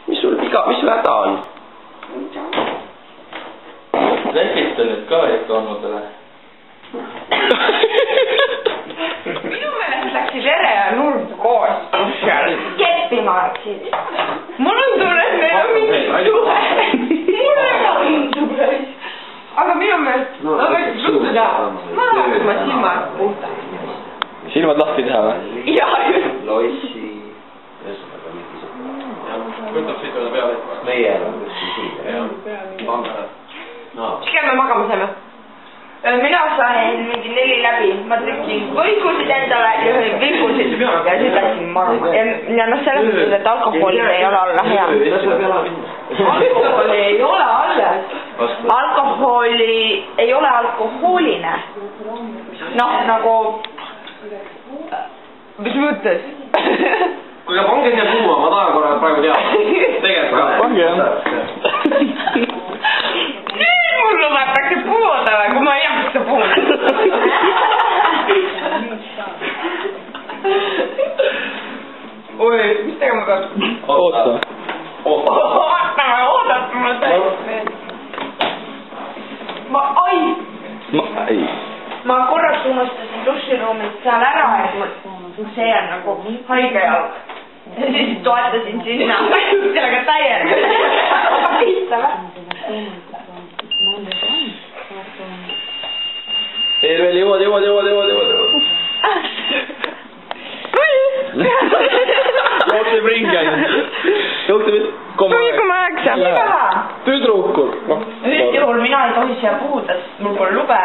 mis sul viga, mis sul häda on? Trehvita nüüd ka ikka olnudele. Minu meelest läksid Ere ja Nurm koos keppima läksid. Mul on tunne, et meil on mingi suhe. Mulle ka tundub. Aga minu meelest nad võiksid suhtuda. Ma tahaks oma silmad puhtaks. Silmad lahti teha või? Jaa, just. Lossi. Võtab siit üle peale. Meie on siin. Käime magama saime. Mina sain mingi 4 läbi. Ma trükkin võikusid endale ja sõin vikusid ja siis läksin magama. Ja noh, selles mõttes, et alkoholi ei ole alla hea. Alkoholi ei ole alles. Alkoholi ei ole alkohooline. Noh, nagu... Mis mõttes? Kuule, pange siia puhuma, ma tahan korra praegu teada. Tegelikult ka. Pange jah. Nüüd mul lubatakse puhuda või, kui ma ei jaksa puhuda. Oi, mis tegema peab? Oota. Ootama tõesti. Ma korraks unustasin duširuumid seal ära, et see on nagu haige jalg. Ja siis toetasin sinna. Sellega täiega. Pihta või? Veel jõuad. Jookseb ringi ainult. Jookseb 0,9. Tüdrukul. Üldjuhul mina ei tohi siia puhuda, sest mul pole lube.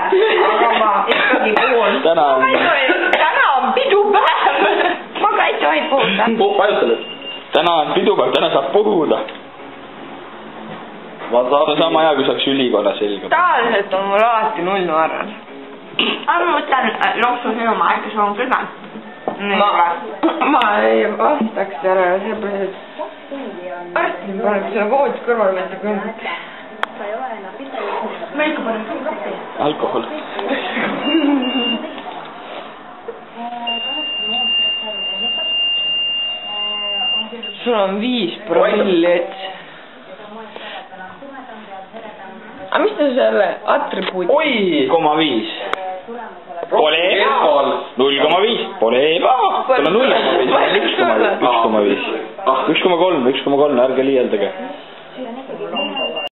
Aga ma ikkagi puhun. Täna on pidupäev. Ma ka ei tohi puhuda. Vajutale. Täna on pidupäev, täna saab puhuda. See on sama hea, kui saaks ülikonna selga. Tavaliselt on mul alati 0 arvan. Aga ma võtan loksu sõnuma, äkki sul on küll. Ma ei vastaks ära, seepärast, et arstid paneb selle voodis kõrval võtta küll. Ma ikka panen küll kahti. Alkohol. Sul on 5 promillit. Aga mis ta selle atribuut? Oi! 0,5. Pole ebaal. 0,5. Pole ebaal. Sul on 0,5. 1,5. 1,3, ärge liialdage.